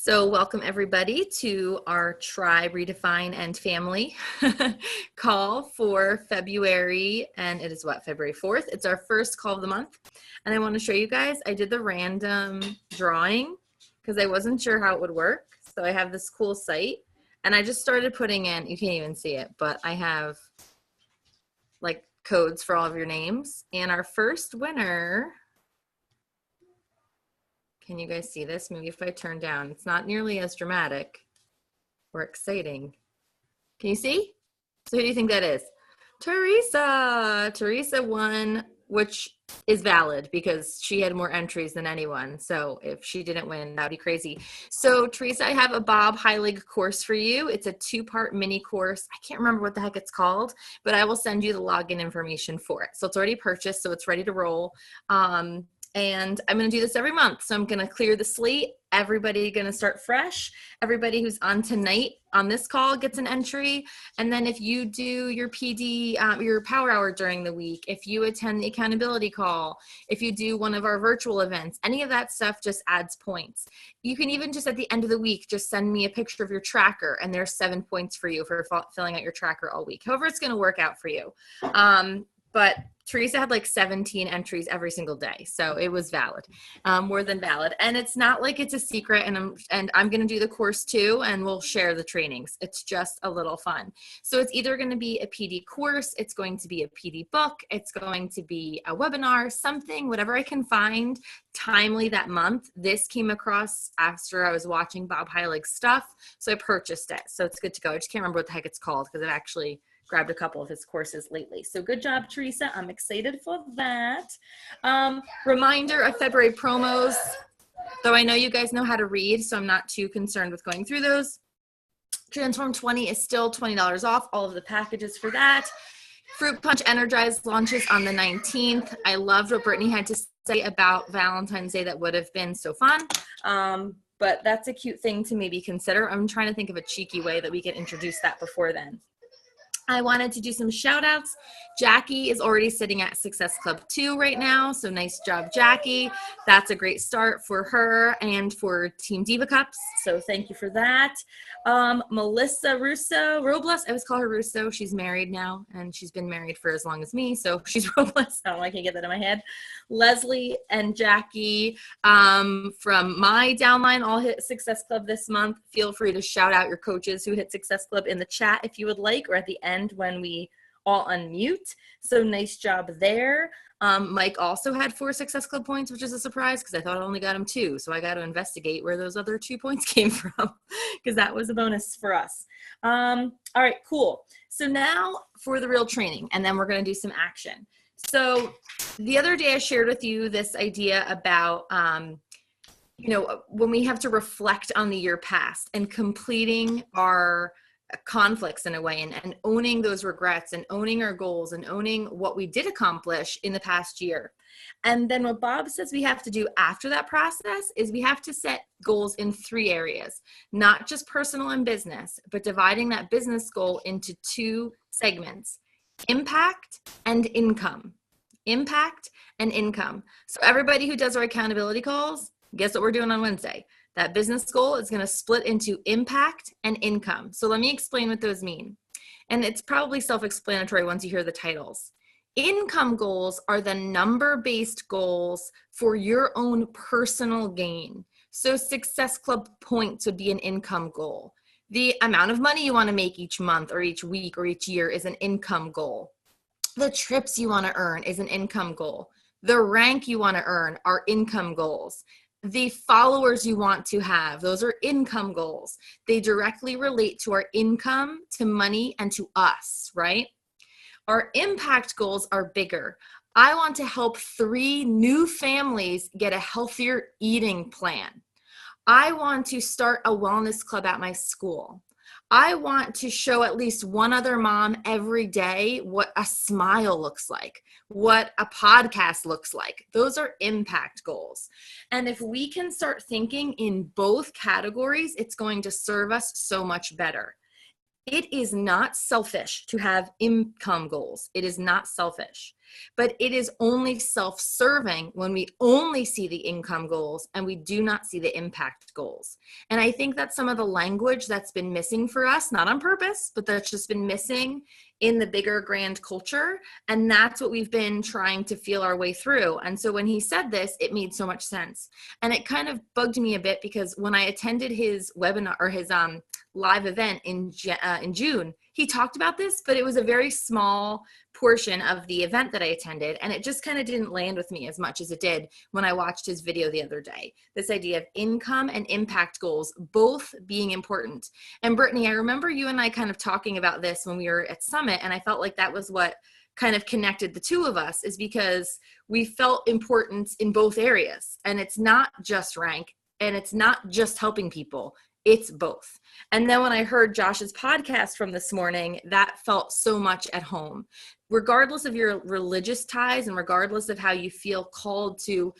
So welcome everybody to our Tribe, Redefine, and Family call for February, and it is what, February 4th? It's our first call of the month, and I want to show you guys, I did the random drawing because I wasn't sure how it would work, so I have this cool site, and I just started putting in, you can't even see it, but I have like codes for all of your names, and our first winner... Can you guys see this? Maybe if I turn down, it's not nearly as dramatic or exciting. Can you see? So who do you think that is? Teresa. Teresa won, which is valid because she had more entries than anyone. So if she didn't win, that'd be crazy. So Teresa, I have a Bob Heilig course for you. It's a 2-part mini course. I can't remember what the heck it's called, but I will send you the login information for it. So it's already purchased, so it's ready to roll. And I'm going to do this every month. So I'm going to clear the slate. Everybody going to start fresh. Everybody who's on tonight on this call gets an entry. And then if you do your PD, your power hour during the week, if you attend the accountability call, if you do one of our virtual events, any of that stuff just adds points. You can even just at the end of the week, just send me a picture of your tracker and there's 7 points for you for filling out your tracker all week. However, it's going to work out for you. But Teresa had like 17 entries every single day. So it was valid, more than valid. And it's not like it's a secret and I'm going to do the course too, and we'll share the trainings. It's just a little fun. So it's either going to be a PD course, it's going to be a PD book, it's going to be a webinar, something, whatever I can find timely that month. This came across after I was watching Bob Heilig's stuff. So I purchased it. So it's good to go. I just can't remember what the heck it's called because I've actually grabbed a couple of his courses lately. So good job, Teresa. I'm excited for that. Reminder of February promos, though I know you guys know how to read, so I'm not too concerned with going through those. Transform 20 is still $20 off, all of the packages for that. Fruit Punch Energized launches on the 19th. I loved what Brittany had to say about Valentine's Day. That would have been so fun. But that's a cute thing to maybe consider. I'm trying to think of a cheeky way that we can introduce that before then. I wanted to do some shout outs. Jackie is already sitting at Success Club 2 right now. So nice job, Jackie. That's a great start for her and for Team Diva Cups. So thank you for that. Melissa Robles, I always call her Russo. She's married now and she's been married for as long as me. So she's Robles. I can't get that in my head. Leslie and Jackie from my downline all hit Success Club this month. Feel free to shout out your coaches who hit Success Club in the chat if you would like, or at the end when we all unmute. So nice job there. Mike also had 4 Success Club points, which is a surprise because I thought I only got him 2. So I got to investigate where those other 2 points came from because that was a bonus for us. All right, cool. So now for the real training, and then we're going to do some action. So the other day I shared with you this idea about, when we have to reflect on the year past and completing our conflicts in a way and owning those regrets and owning our goals and owning what we did accomplish in the past year. And then what Bob says we have to do after that process is we have to set goals in 3 areas, not just personal and business, but dividing that business goal into 2 segments: impact and income. Impact and income. So everybody who does our accountability calls, guess what we're doing on Wednesday? That business goal is going to split into impact and income. So let me explain what those mean. And it's probably self-explanatory once you hear the titles. Income goals are the number-based goals for your own personal gain. So Success Club points would be an income goal. The amount of money you want to make each month or each week or each year is an income goal. The trips you want to earn is an income goal. The rank you want to earn are income goals. The followers you want to have, those are income goals. They directly relate to our income, to money, and to us, right? Our impact goals are bigger. I want to help 3 new families get a healthier eating plan. I want to start a wellness club at my school. I want to show at least one other mom every day what a smile looks like, what a podcast looks like. Those are impact goals. And if we can start thinking in both categories, it's going to serve us so much better. It is not selfish to have income goals. It is not selfish, but it is only self-serving when we only see the income goals and we do not see the impact goals. And I think that's some of the language that's been missing for us, not on purpose, but that's just been missing in the bigger grand culture. And that's what we've been trying to feel our way through. And so when he said this, it made so much sense. And it kind of bugged me a bit because when I attended his webinar or his live event in June, he talked about this, but it was a very small portion of the event that I attended, and it just kind of didn't land with me as much as it did when I watched his video the other day. This idea of income and impact goals both being important. And Brittany, I remember you and I kind of talking about this when we were at Summit, and I felt like that was what kind of connected the two of us, is because we felt importance in both areas. And it's not just rank, and it's not just helping people. It's both. And then when I heard Josh's podcast from this morning, that felt so much at home. Regardless of your religious ties and regardless of how you feel called to,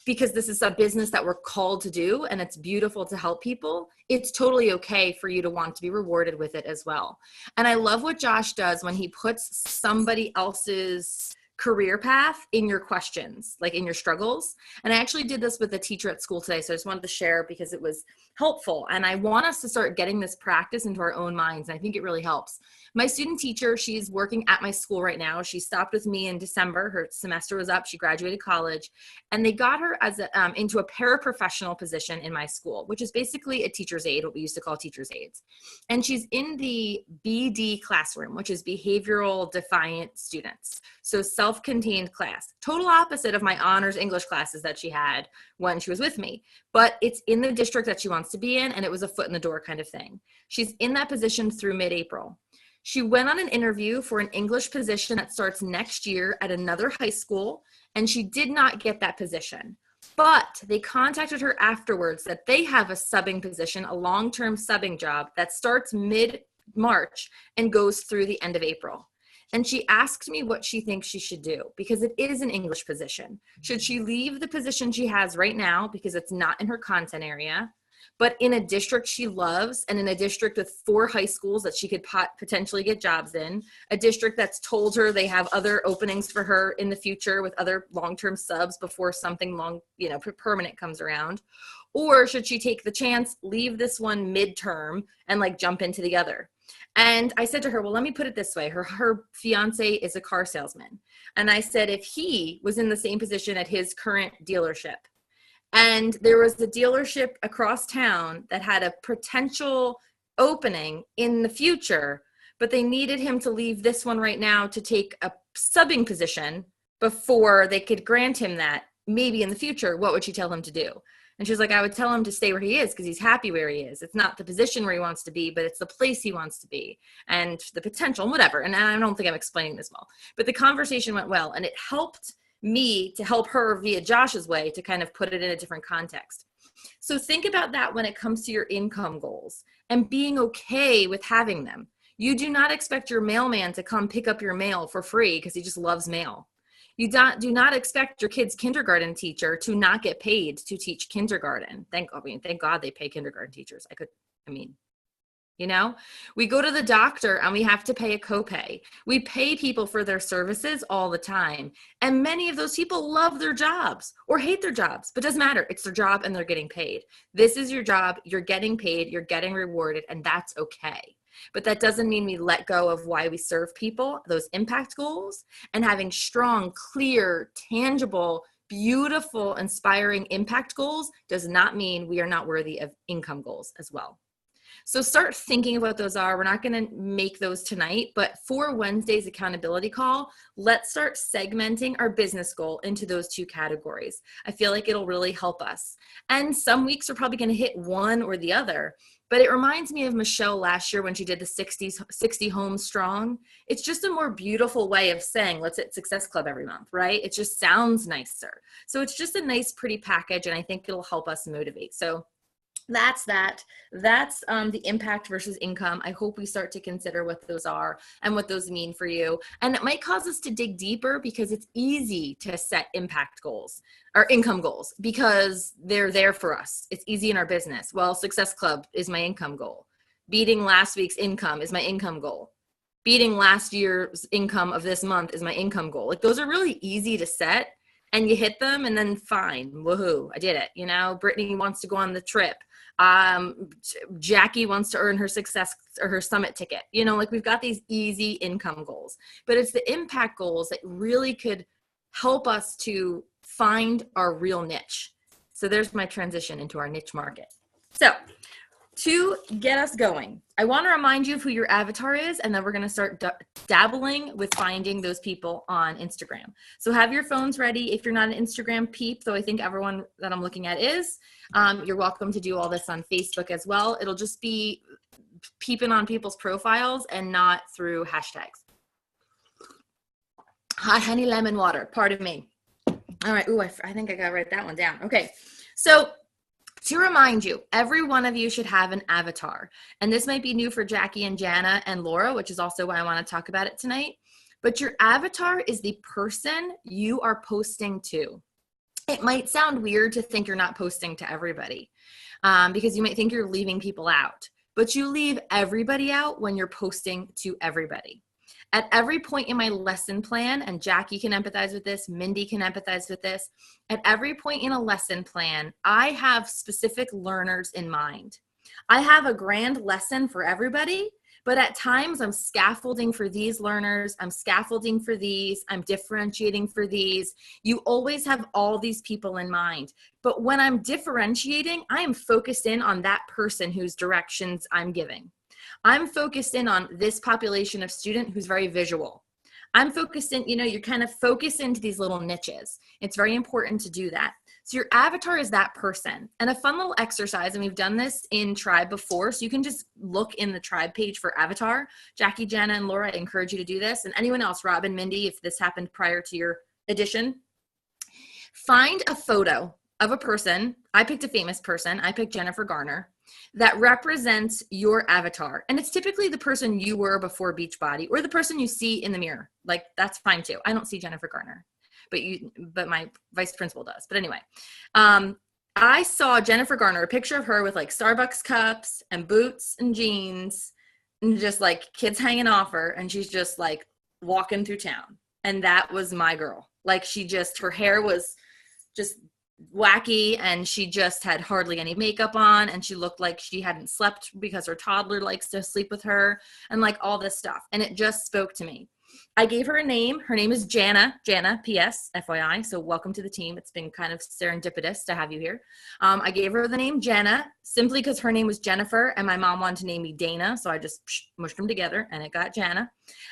because this is a business that we're called to do and it's beautiful to help people, it's totally okay for you to want to be rewarded with it as well. And I love what Josh does when he puts somebody else's career path in your questions, like in your struggles. And I actually did this with a teacher at school today. So I just wanted to share because it was helpful. And I want us to start getting this practice into our own minds. And I think it really helps. My student teacher, she's working at my school right now. She stopped with me in December. Her semester was up. She graduated college. And they got her as into a paraprofessional position in my school, which is basically a teacher's aide, what we used to call teacher's aides. And she's in the BD classroom, which is behavioral defiant students. So self-contained class, total opposite of my honors English classes that she had when she was with me, but it's in the district that she wants to be in. And it was a foot in the door kind of thing. She's in that position through mid-April. She went on an interview for an English position that starts next year at another high school, and she did not get that position. But they contacted her afterwards that they have a subbing position, a long-term subbing job that starts mid-March and goes through the end of April. And she asked me what she thinks she should do because it is an English position. Should she leave the position she has right now because it's not in her content area, but in a district she loves and in a district with 4 high schools that she could potentially get jobs in, a district that's told her they have other openings for her in the future with other long-term subs before something permanent comes around? Or should she take the chance, leave this one midterm and like jump into the other? And I said to her, well, let me put it this way. Her fiance is a car salesman. And I said, if he was in the same position at his current dealership, and there was a dealership across town that had a potential opening in the future, but they needed him to leave this one right now to take a subbing position before they could grant him that, maybe in the future, what would she tell him to do? And she's like, I would tell him to stay where he is because he's happy where he is. It's not the position where he wants to be, but it's the place he wants to be and the potential and whatever. And I don't think I'm explaining this well, but the conversation went well, and it helped me to help her via Josh's way to kind of put it in a different context. So think about that when it comes to your income goals and being okay with having them. You do not expect your mailman to come pick up your mail for free because he just loves mail. You do not expect your kid's kindergarten teacher to not get paid to teach kindergarten. Thank God they pay kindergarten teachers. We go to the doctor and we have to pay a copay. We pay people for their services all the time. And many of those people love their jobs or hate their jobs, but it doesn't matter. It's their job and they're getting paid. This is your job. You're getting paid. You're getting rewarded, and that's okay. But that doesn't mean we let go of why we serve people, those impact goals, and having strong, clear, tangible, beautiful, inspiring impact goals does not mean we are not worthy of income goals as well. So start thinking of what those are. We're not going to make those tonight, but for Wednesday's accountability call, let's start segmenting our business goal into those 2 categories. I feel like it'll really help us. And some weeks we're probably going to hit one or the other, but it reminds me of Michelle last year when she did the 60 Homes Strong. It's just a more beautiful way of saying, let's hit Success Club every month, right? It just sounds nicer. So it's just a nice, pretty package, and I think it'll help us motivate. So that's that. That's the impact versus income. I hope we start to consider what those are and what those mean for you. And it might cause us to dig deeper because it's easy to set impact goals or income goals because they're there for us. It's easy in our business. Well, Success Club is my income goal. beating last week's income is my income goal. Beating last year's income of this month is my income goal. Like, those are really easy to set, and you hit them and then fine, woohoo, I did it. You know, Brittany wants to go on the trip. Jackie wants to earn her success or her summit ticket. You know, like, we've got these easy income goals, but it's the impact goals that really could help us to find our real niche. So there's my transition into our niche market. So to get us going, I want to remind you of who your avatar is, and then we're going to start dabbling with finding those people on Instagram. So have your phones ready. If you're not an Instagram peep, though I think everyone that I'm looking at is, you're welcome to do all this on Facebook as well. It'll just be peeping on people's profiles and not through hashtags. Hot honey lemon water, pardon me. All right, ooh, I think I got to write that one down. Okay, so to remind you, every one of you should have an avatar. And this might be new for Jackie and Jana and Laura, which is also why I want to talk about it tonight. But your avatar is the person you are posting to. It might sound weird to think you're not posting to everybody, because you might think you're leaving people out. But you leave everybody out when you're posting to everybody. At every point in my lesson plan, and Jackie can empathize with this, Mindy can empathize with this, at every point in a lesson plan, I have specific learners in mind. I have a grand lesson for everybody, but at times I'm scaffolding for these learners, I'm scaffolding for these, I'm differentiating for these. You always have all these people in mind. But when I'm differentiating, I am focused in on that person whose directions I'm giving. I'm focused in on this population of student who's very visual. I'm focused in, you know, you're kind of focused into these little niches. It's very important to do that. So your avatar is that person. And a fun little exercise, and we've done this in Tribe before, so you can just look in the Tribe page for avatar. Jackie, Jana, and Laura, I encourage you to do this. And anyone else, Robin, Mindy, if this happened prior to your edition, find a photo of a person. I picked a famous person. I picked Jennifer Garner, that represents your avatar. And it's typically the person you were before Beachbody, or the person you see in the mirror. Like, that's fine too. I don't see Jennifer Garner, but my vice principal does. But anyway, I saw Jennifer Garner, a picture of her with like Starbucks cups and boots and jeans and just like kids hanging off her. And she's just like walking through town. And that was my girl. Like, her hair was just wacky, and she just had hardly any makeup on, and she looked like she hadn't slept because her toddler likes to sleep with her, and like all this stuff. And it just spoke to me. I gave her a name. Her name is Jana, PS, FYI. So welcome to the team. It's been kind of serendipitous to have you here. I gave her the name Jana simply because her name was Jennifer and my mom wanted to name me Dana. So I just mushed them together and it got Jana.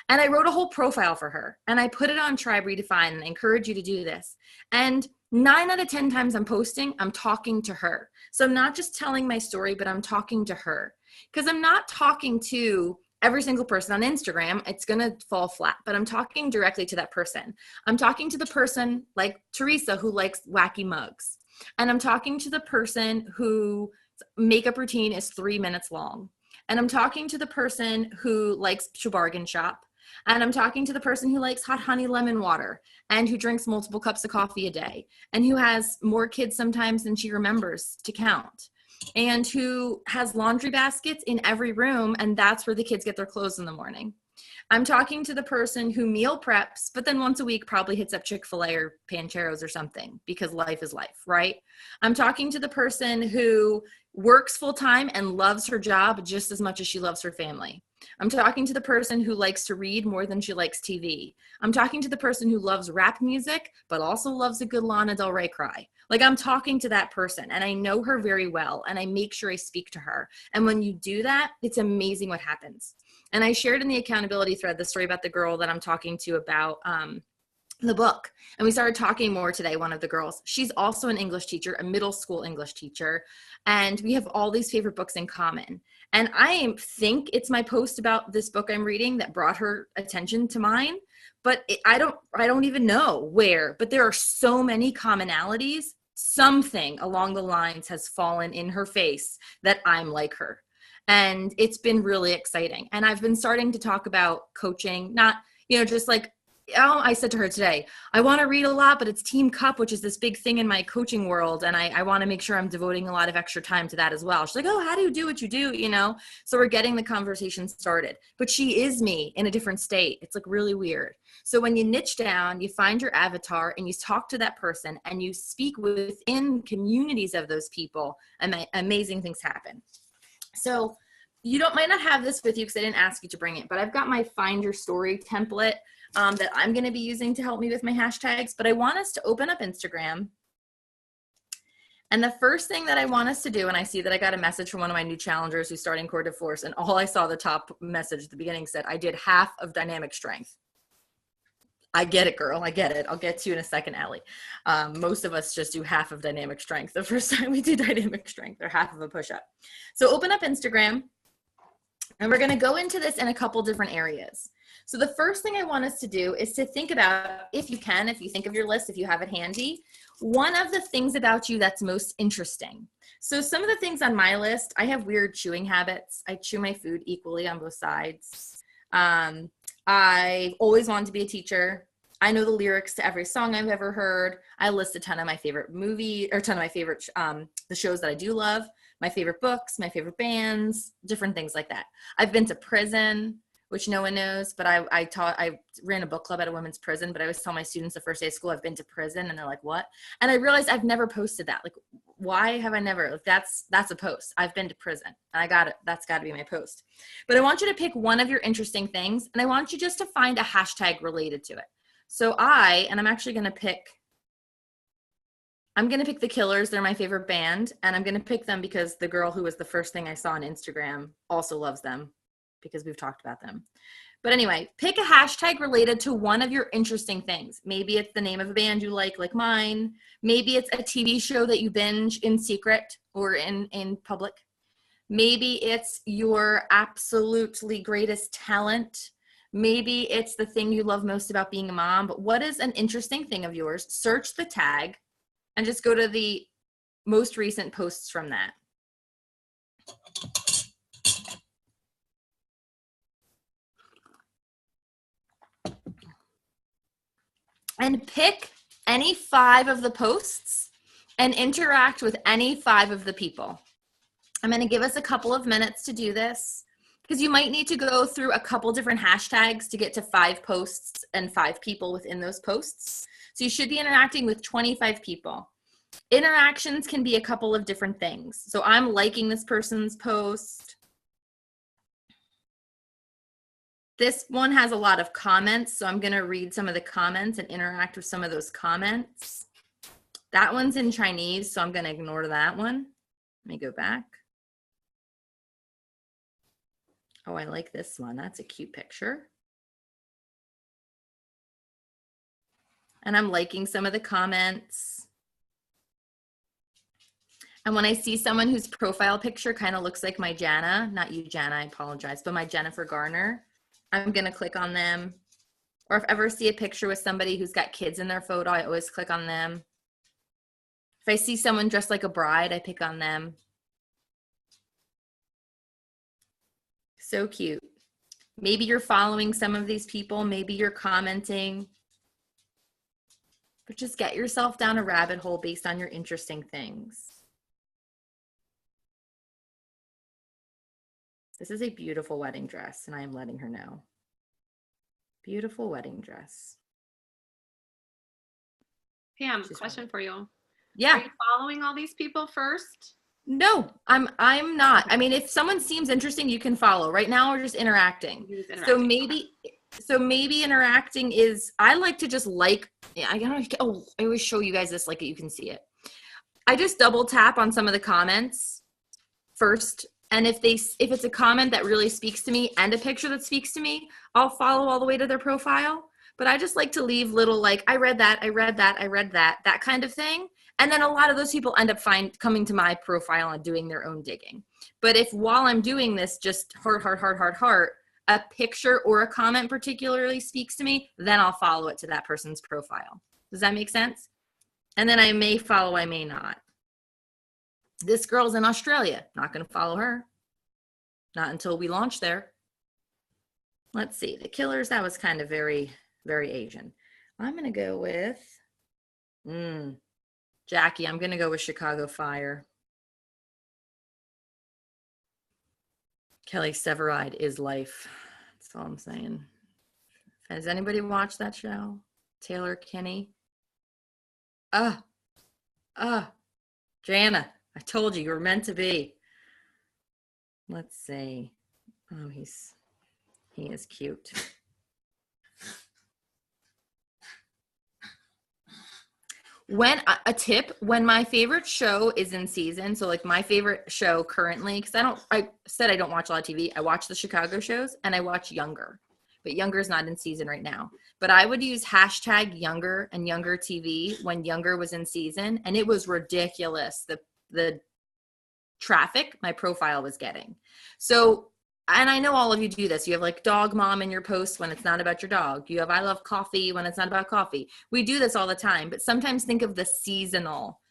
And I wrote a whole profile for her and I put it on Tribe Redefine, and I encourage you to do this. And 9 out of 10 times I'm posting, I'm talking to her. So I'm not just telling my story, but I'm talking to her, because I'm not talking to every single person on Instagram. It's going to fall flat, but I'm talking directly to that person. I'm talking to the person like Teresa who likes wacky mugs. And I'm talking to the person whose makeup routine is 3 minutes long. And I'm talking to the person who likes to bargain shop. And I'm talking to the person who likes hot honey lemon water and who drinks multiple cups of coffee a day and who has more kids sometimes than she remembers to count, and who has laundry baskets in every room, and that's where the kids get their clothes in the morning. I'm talking to the person who meal preps, but then once a week probably hits up Chick-fil-A or Pancheros or something, because life is life, right? I'm talking to the person who works full-time and loves her job just as much as she loves her family. I'm talking to the person who likes to read more than she likes TV. I'm talking to the person who loves rap music, but also loves a good Lana Del Rey cry. Like, I'm talking to that person, and I know her very well, and I make sure I speak to her. And when you do that, it's amazing what happens. And I shared in the accountability thread the story about the girl that I'm talking to about the book. And we started talking more today, one of the girls. She's also an English teacher, a middle school English teacher. And we have all these favorite books in common. And I think it's my post about this book I'm reading that brought her attention to mine. But I don't even know where. But there are so many commonalities. Something along the lines has fallen in her face that I'm like her. And it's been really exciting. And I've been starting to talk about coaching, not, just like I said to her today, I want to read a lot, but it's Team Cup, which is this big thing in my coaching world. And I want to make sure I'm devoting a lot of extra time to that as well. She's like, oh, how do you do what you do? You know? So we're getting the conversation started, but she is me in a different state. It's like really weird. So when you niche down, you find your avatar and you talk to that person and you speak within communities of those people, amazing things happen. So you might not have this with you because I didn't ask you to bring it, but I've got my Find Your Story template that I'm going to be using to help me with my hashtags. But I want us to open up Instagram. And the first thing that I want us to do, and I see that I got a message from one of my new challengers who's starting Core de Force, and all I saw the top message at the beginning said, I did half of dynamic strength. I get it, girl. I get it. I'll get to you in a second, Allie. Most of us just do half of dynamic strength. The first time we do dynamic strength, or half of a push-up. So open up Instagram. And we're going to go into this in a couple different areas. So the first thing I want us to do is to think about, if you can, if you think of your list, if you have it handy, one of the things about you that's most interesting. So some of the things on my list, I have weird chewing habits. I chew my food equally on both sides. I always wanted to be a teacher. I know the lyrics to every song I've ever heard. I list a ton of my favorite the shows that I do love, my favorite books, my favorite bands, different things like that. I've been to prison, which no one knows, but I ran a book club at a women's prison, but I always tell my students the first day of school, I've been to prison, and they're like, what? And I realized I've never posted that. Like, why have I never? Like, that's a post. I've been to prison, and I got it. That's got to be my post. But I want you to pick one of your interesting things, and I want you just to find a hashtag related to it. So I'm actually going to pick the Killers. They're my favorite band, and I'm going to pick them because the girl who was the first thing I saw on Instagram also loves them because we've talked about them. But anyway, pick a hashtag related to one of your interesting things. Maybe it's the name of a band you like mine. Maybe it's a TV show that you binge in secret or in public. Maybe it's your absolutely greatest talent. Maybe it's the thing you love most about being a mom. But what is an interesting thing of yours? Search the tag and just go to the most recent posts from that. And pick any 5 of the posts and interact with any 5 of the people. I'm going to give us a couple of minutes to do this because you might need to go through a couple different hashtags to get to 5 posts and 5 people within those posts. So you should be interacting with 25 people. Interactions can be a couple of different things. So I'm liking this person's post. This one has a lot of comments, so I'm going to read some of the comments and interact with some of those comments. That one's in Chinese, so I'm going to ignore that one. Let me go back. Oh, I like this one. That's a cute picture. And I'm liking some of the comments. And when I see someone whose profile picture kind of looks like my Jana, not you, Jana, I apologize, but my Jennifer Garner, I'm going to click on them. Or if I ever see a picture with somebody who's got kids in their photo, I always click on them. If I see someone dressed like a bride, I pick on them. So cute. Maybe you're following some of these people. Maybe you're commenting. But just get yourself down a rabbit hole based on your interesting things. This is a beautiful wedding dress, and I am letting her know. Beautiful wedding dress. Pam, question for you. Yeah. Are you following all these people first? No, I'm not. I mean, if someone seems interesting, you can follow. Right now, we're just interacting. So maybe interacting is, I like to just like, I always show you guys this like you can see it. I just double tap on some of the comments first. And if it's a comment that really speaks to me and a picture that speaks to me, I'll follow all the way to their profile. But I just like to leave little like, I read that, that kind of thing. And then a lot of those people end up coming to my profile and doing their own digging. But if while I'm doing this, just heart, a picture or a comment particularly speaks to me, then I'll follow it to that person's profile. Does that make sense? And then I may follow, I may not. This girl's in Australia. Not going to follow her. Not until we launch there. Let's see. The Killers, that was kind of very, Very Asian. I'm going to go with Jackie. I'm going to go with Chicago Fire. Kelly Severide is life. That's all I'm saying. Has anybody watched that show? Taylor Kinney? Jana, I told you were meant to be. Let's see. Oh, he is cute. When a tip, when my favorite show is in season, so like my favorite show currently, because I said I don't watch a lot of TV. I watch the Chicago shows and I watch Younger, but Younger is not in season right now. But I would use hashtag Younger and Younger TV when Younger was in season, and it was ridiculous. The traffic my profile was getting. So, and I know all of you do this. You have like dog mom in your posts when it's not about your dog. You have I love coffee when it's not about coffee. We do this all the time, but sometimes think of the seasonal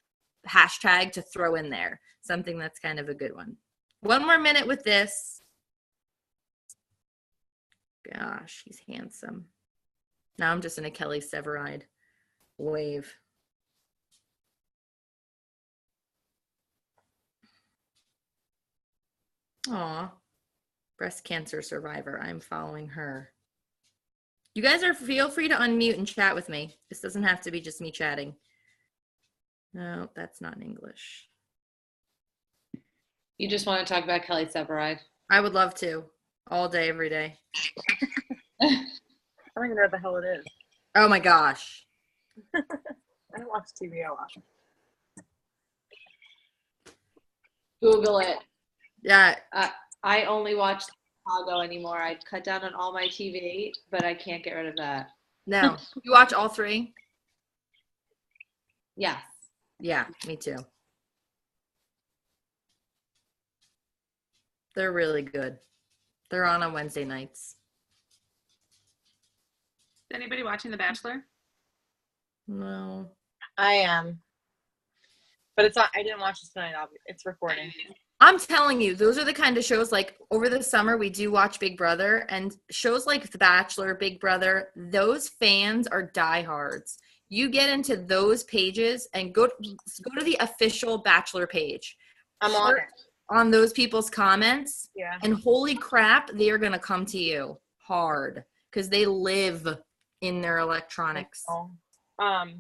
hashtag to throw in there. Something that's kind of a good one. One more minute with this. Gosh, he's handsome. Now I'm just in a Kelly Severide wave. Aw. Breast cancer survivor. I'm following her. You guys feel free to unmute and chat with me. This doesn't have to be just me chatting. No, that's not in English. You just want to talk about Kelly Severide? I would love to. All day, every day. I don't even know what the hell it is. Oh my gosh. I don't watch TV a lot. Google it. Yeah. I only watch Chicago anymore. I cut down on all my TV, but I can't get rid of that. No. You watch all three? Yes. Yeah, me too. They're really good. They're on Wednesday nights. Is anybody watching The Bachelor? No. I am. But it's not, I didn't watch it tonight. It's recording. I'm telling you, those are the kind of shows like over the summer we do watch Big Brother, and shows like The Bachelor, Big Brother, those fans are diehards. You get into those pages and go to the official Bachelor page. I'm on it. On those people's comments. Yeah. And holy crap, they are going to come to you hard because they live in their electronics. I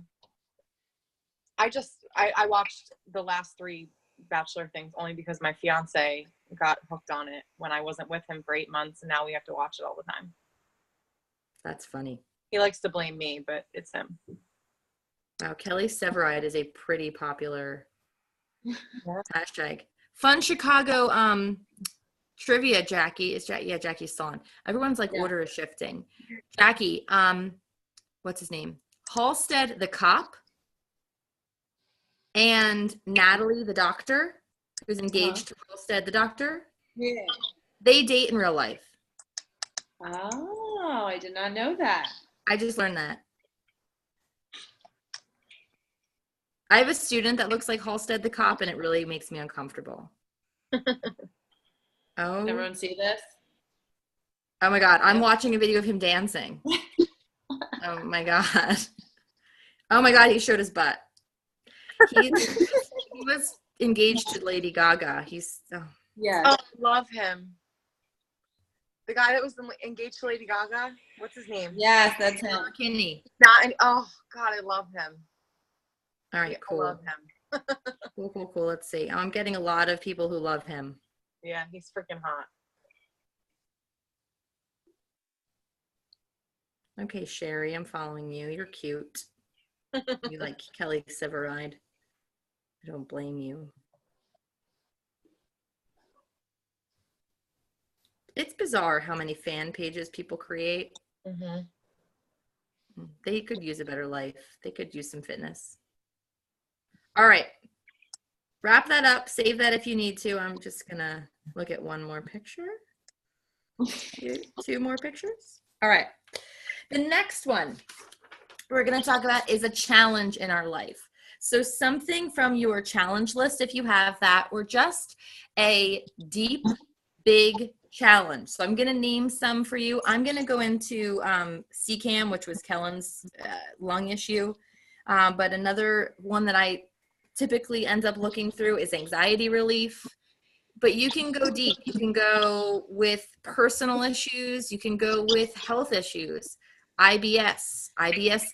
watched the last 3 Bachelor things only because my fiance got hooked on it when I wasn't with him for 8 months, and now we have to watch it all the time. That's funny. He likes to blame me, but it's him. Wow, Kelly Severide is a pretty popular hashtag. Fun Chicago trivia, Jackie. Jackie's still on. Everyone's like order is shifting. Jackie, what's his name? Halstead the cop and Natalie the doctor, who's engaged to Halstead the doctor. Yeah. They date in real life. Oh, I did not know that. I just learned that. I have a student that looks like Halstead the cop, and it really makes me uncomfortable. Oh. Everyone see this? Oh my God. I'm watching a video of him dancing. Oh my God. Oh my God. He showed his butt. He was engaged to Lady Gaga. Yeah. Oh, I love him. The guy that was engaged to Lady Gaga. What's his name? Yes, that's him. Kinney. Oh God, I love him. All right, cool. I love him. Cool. Let's see. I'm getting a lot of people who love him. Yeah, he's freaking hot. Okay, Sherry, I'm following you. You're cute. You like Kelly Severide. I don't blame you. It's bizarre how many fan pages people create. Mm-hmm. They could use a better life. They could use some fitness. All right. Wrap that up. Save that if you need to. I'm just going to look at one more picture. 2 more pictures. All right. The next one we're going to talk about is a challenge in our life. So something from your challenge list, if you have that, or just a deep big challenge. So I'm going to name some for you. I'm going to go into CCAM, which was Kellen's lung issue. But another one that I typically end up looking through is anxiety relief. But you can go deep. You can go with personal issues. You can go with health issues, IBS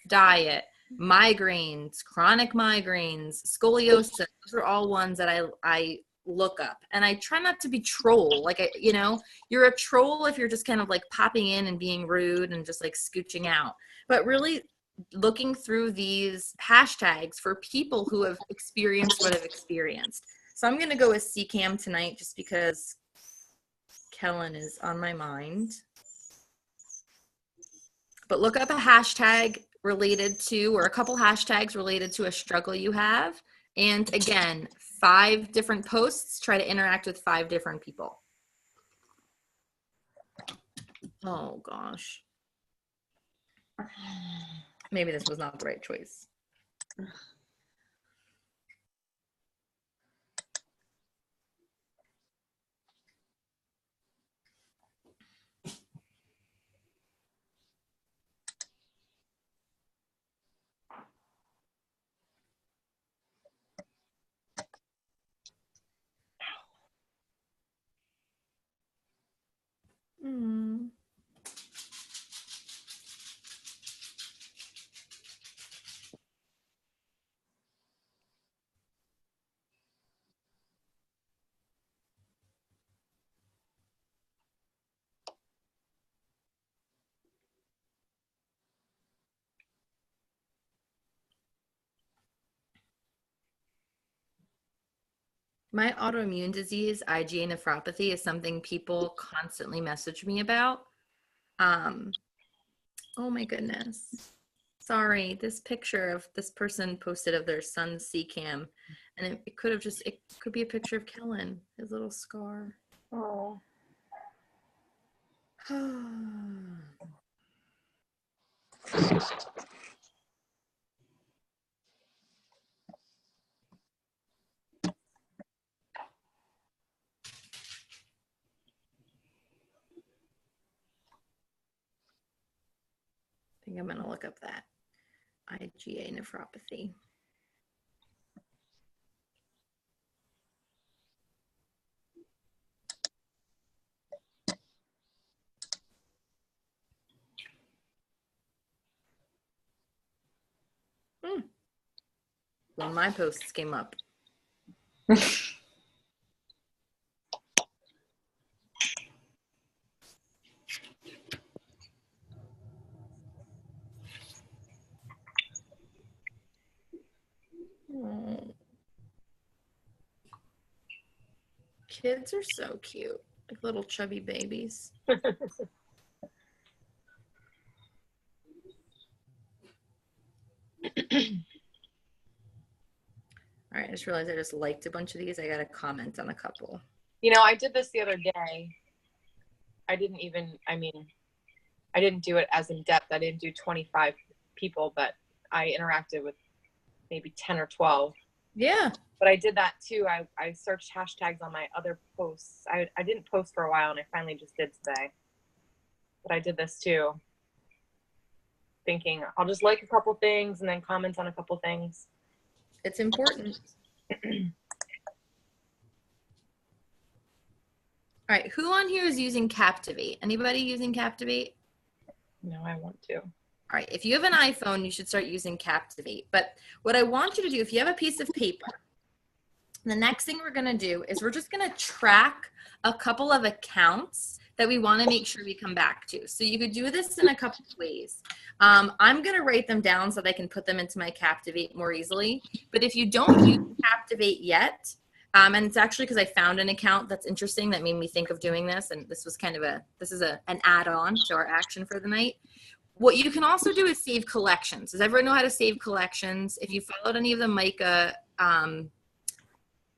diet, migraines, chronic migraines, scoliosis. Those are all ones that I look up. And I try not to be troll. Like, you're a troll if you're just kind of like popping in and being rude and just like scooching out. But really looking through these hashtags for people who have experienced what I've experienced. So I'm going to go with CCAM tonight just because Kellen is on my mind. But look up a hashtag related to, or a couple hashtags related to a struggle you have. And again, 5 different posts. Try to interact with 5 different people. Oh, gosh. Maybe this was not the right choice. My autoimmune disease, IgA nephropathy, is something people constantly message me about. Oh my goodness. Sorry, this picture of this person posted of their son's CCAM, and it could be a picture of Kellen, his little scar. Oh. I think I'm going to look up that IgA nephropathy. Well, my posts came up. Kids are so cute, like little chubby babies. All right, I just realized I just liked a bunch of these. I got to comment on a couple. I did this the other day. I didn't do it as in depth. I didn't do 25 people, but I interacted with maybe 10 or 12. Yeah. But I did that too. I searched hashtags on my other posts. I didn't post for a while, and I finally just did today. But I did this too, thinking I'll just like a couple things and then comment on a couple things. It's important. All right, who on here is using Captivate? Anybody using Captivate? No, I want to. All right, if you have an iPhone, you should start using Captivate. But what I want you to do, if you have a piece of paper, the next thing we're going to do is we're just going to track a couple of accounts that we want to make sure we come back to. So you could do this in a couple of ways. I'm going to write them down so that I can put them into my Captivate more easily. But if you don't use Captivate yet, and it's actually because I found an account that's interesting that made me think of doing this, and this was kind of an add-on to our action for the night. What you can also do is save collections. Does everyone know how to save collections? If you followed any of the Micah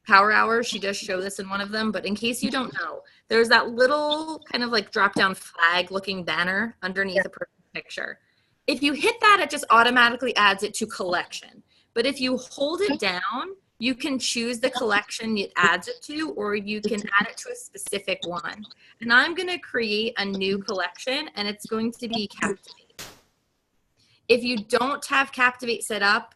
Power Hours, she does show this in one of them, but in case you don't know, there's that little kind of like drop-down flag looking banner underneath a person's picture. If you hit that, it just automatically adds it to collection. But if you hold it down, you can choose the collection it adds it to, or you can add it to a specific one. And I'm going to create a new collection, and it's going to be Captivate. If you don't have Captivate set up,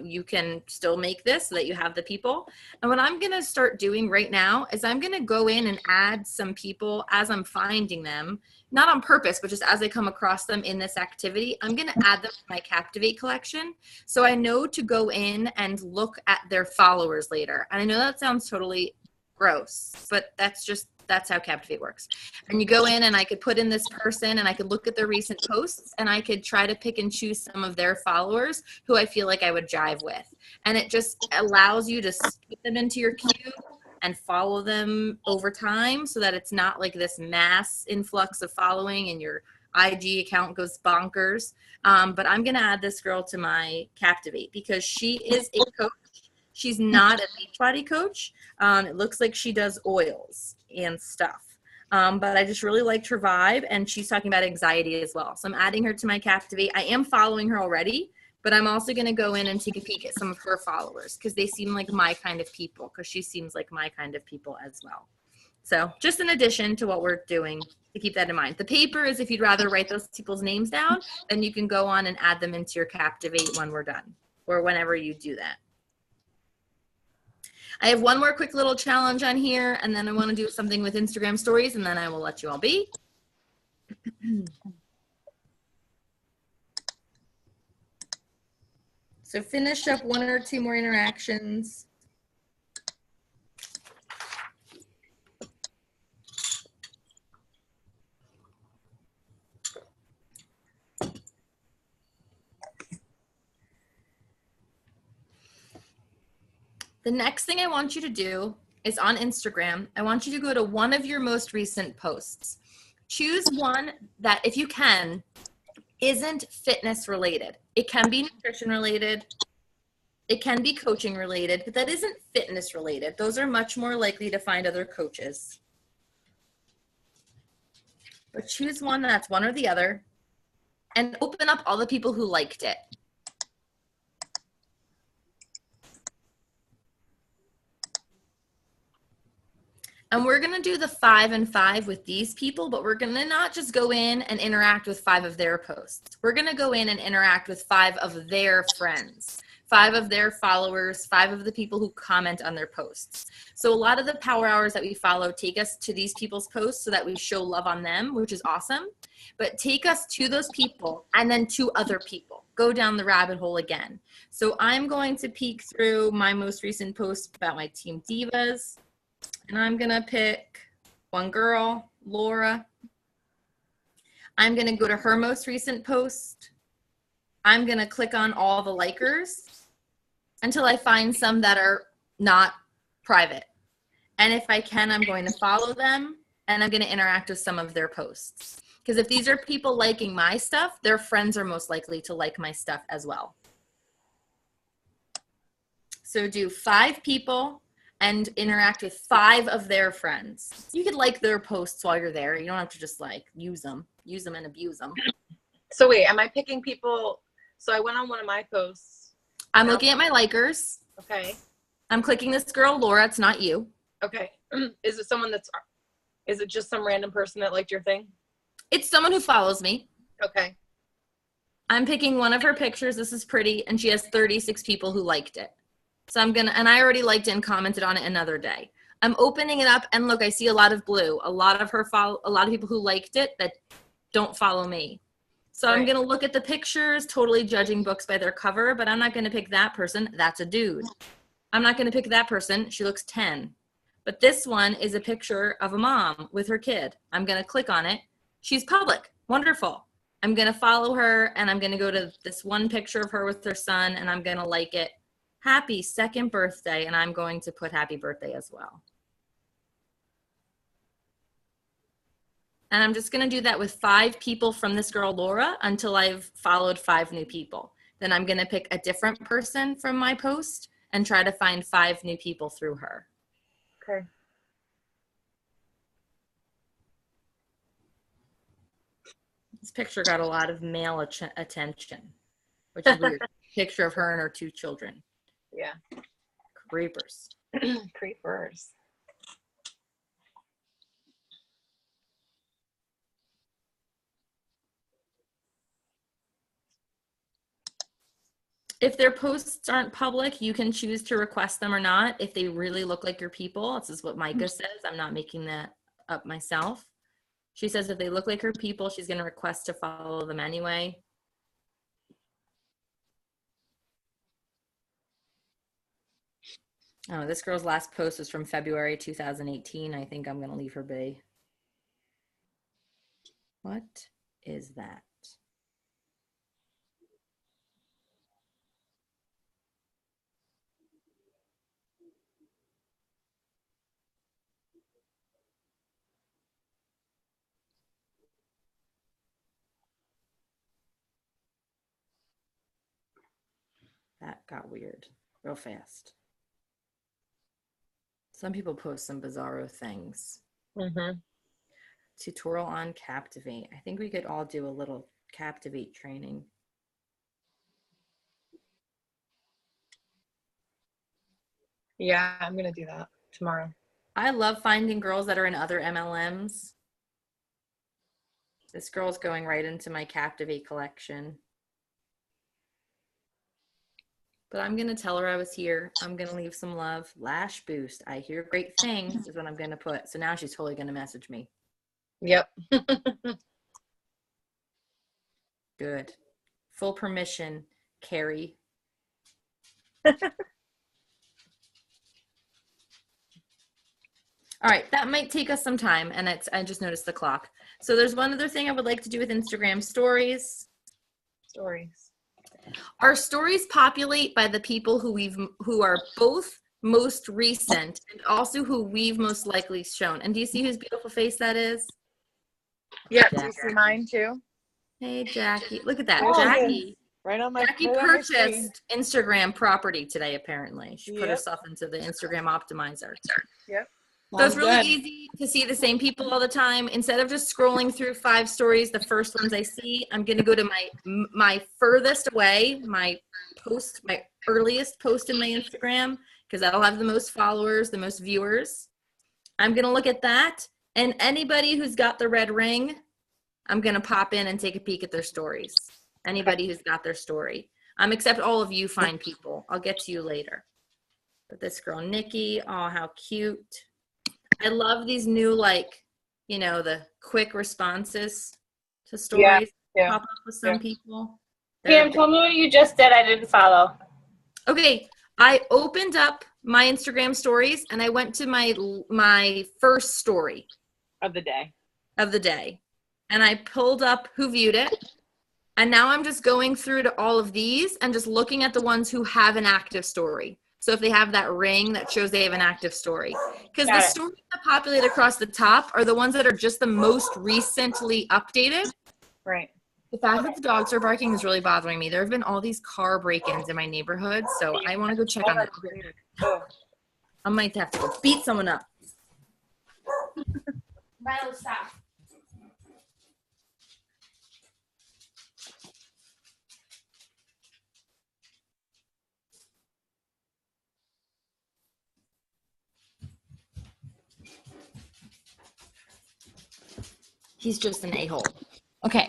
you can still make this so that you have the people. And what I'm going to start doing right now is I'm going to go in and add some people as I'm finding them, not on purpose, but just as I come across them in this activity. I'm going to add them to my Captivate collection, so I know to go in and look at their followers later. And I know that sounds totally gross, but that's how Captivate works. And you go in, and I could put in this person, and I could look at their recent posts, and I could try to pick and choose some of their followers who I feel like I would jive with. And it just allows you to put them into your queue and follow them over time, so that it's not like this mass influx of following and your IG account goes bonkers. But I'm going to add this girl to my Captivate because she is a coach. She's not a Beachbody coach. It looks like she does oils and stuff. But I just really liked her vibe, and she's talking about anxiety as well. So I'm adding her to my Captivate. I am following her already, but I'm also going to go in and take a peek at some of her followers because they seem like my kind of people, because she seems like my kind of people as well. So just in addition to what we're doing, to keep that in mind. The paper is if you'd rather write those people's names down, then you can go on and add them into your Captivate when we're done, or whenever you do that. I have one more quick little challenge on here, and then I want to do something with Instagram stories, and then I will let you all be. So finish up one or two more interactions. The next thing I want you to do is on Instagram, I want you to go to one of your most recent posts. Choose one that, if you can, isn't fitness related. It can be nutrition related. It can be coaching related, but that isn't fitness related. Those are much more likely to find other coaches. But choose one that's one or the other and open up all the people who liked it. And we're going to do the 5 and 5 with these people, but we're going to not just go in and interact with 5 of their posts. We're going to go in and interact with 5 of their friends, 5 of their followers, 5 of the people who comment on their posts. So a lot of the power hours that we follow take us to these people's posts so that we show love on them, which is awesome. But take us to those people and then to other people. Go down the rabbit hole again. So I'm going to peek through my most recent post about my Team Divas. And I'm going to pick one girl, Laura. I'm going to go to her most recent post. I'm going to click on all the likers until I find some that are not private. And if I can, I'm going to follow them, and I'm going to interact with some of their posts. Because if these are people liking my stuff, their friends are most likely to like my stuff as well. So do 5 people and interact with 5 of their friends. You could like their posts while you're there. You don't have to just like use them and abuse them. So wait, am I picking people? So I went on one of my posts. I'm looking at my likers. Okay. I'm clicking this girl, Laura. It's not you. Okay. Is it just some random person that liked your thing? It's someone who follows me. Okay. I'm picking one of her pictures. This is pretty. And she has 36 people who liked it. So and I already liked it and commented on it another day. I'm opening it up, and look, I see a lot of blue. A lot of people who liked it that don't follow me. So right. I'm going to look at the pictures, totally judging books by their cover, but I'm not going to pick that person. That's a dude. I'm not going to pick that person. She looks 10. But this one is a picture of a mom with her kid. I'm going to click on it. She's public. Wonderful. I'm going to follow her, and I'm going to go to this one picture of her with her son, and I'm going to like it. Happy 2nd birthday, and I'm going to put happy birthday as well. And I'm just going to do that with 5 people from this girl, Laura, until I've followed 5 new people. Then I'm going to pick a different person from my post and try to find 5 new people through her. Okay. This picture got a lot of male attention, which is weird. Picture of her and her 2 children. Yeah. Creepers. Creepers. If their posts aren't public, you can choose to request them or not. If they really look like your people, this is what Micah says. I'm not making that up myself. She says if they look like her people, she's going to request to follow them anyway. Oh, this girl's last post was from February 2018. I think I'm going to leave her be. What is that? That got weird real fast. Some people post some bizarro things. Mm-hmm. Tutorial on Captivate. I think we could all do a little Captivate training. Yeah, I'm gonna do that tomorrow. I love finding girls that are in other MLMs. This girl's going right into my Captivate collection. But I'm going to tell her I was here. I'm going to leave some love. Lash boost. I hear great things is what I'm going to put. So now she's totally going to message me. Yep. Good. Full permission, Carrie. All right, that might take us some time, and I just noticed the clock. So there's one other thing I would like to do with Instagram stories. Stories. Our stories populate by the people who are both most recent and also who we've most likely shown. And do you see whose beautiful face that is? Yep. Do you see mine too? Hey, Jackie. Look at that. Oh, Jackie. Right on my. Jackie right on my screen. purchased Instagram property today, apparently. She put Yep. herself into the Instagram optimizer. Yep. So it's really easy to see the same people all the time. Instead of just scrolling through 5 stories, the first ones I see, I'm going to go to my furthest away, my earliest post in my Instagram, because that'll have the most followers, the most viewers. I'm going to look at that. And anybody who's got the red ring, I'm going to pop in and take a peek at their stories. Anybody who's got their story. Except all of you fine people. I'll get to you later. But this girl, Nikki, oh, how cute. I love these new, the quick responses to stories Yeah. pop up with some people. Pam, tell me what you just did. I didn't follow. Okay, I opened up my Instagram stories and I went to my first story Of the day. and I pulled up who viewed it. And now I'm just going through to all of these and just looking at the ones who have an active story. So if they have that ring, that shows they have an active story. Because the stories that populate across the top are the ones that are just the most recently updated. Right. The fact that the dogs are barking is really bothering me. There have been all these car break-ins in my neighborhood, so I want to go check on that. I might have to go beat someone up. Milo, stop. He's just an a-hole. Okay.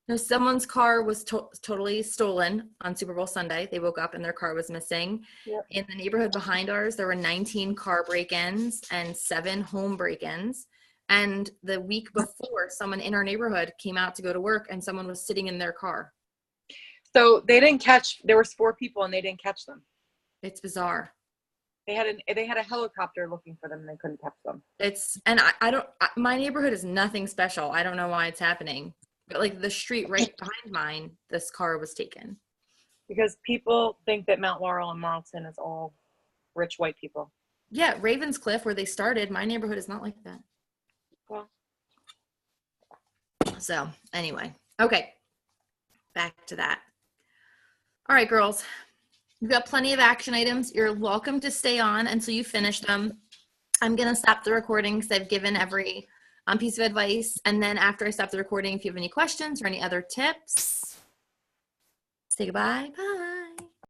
Now, someone's car was totally stolen on Super Bowl Sunday. They woke up and their car was missing. Yep. In the neighborhood behind ours, there were 19 car break-ins and 7 home break-ins. And the week before, someone in our neighborhood came out to go to work and someone was sitting in their car. So there was 4 people and they didn't catch them. It's bizarre. They had a helicopter looking for them and they couldn't catch them. My neighborhood is nothing special. I don't know why it's happening. But the street right behind mine, this car was taken. Because people think that Mount Laurel and Marlton is all rich white people. Yeah, Ravenscliff, where they started, my neighborhood is not like that. Well. So, anyway. Okay. Back to that. All right, girls. We've got plenty of action items. You're welcome to stay on until you finish them. I'm going to stop the recording because I've given every piece of advice. And then after I stop the recording, if you have any questions or any other tips, say goodbye. Bye.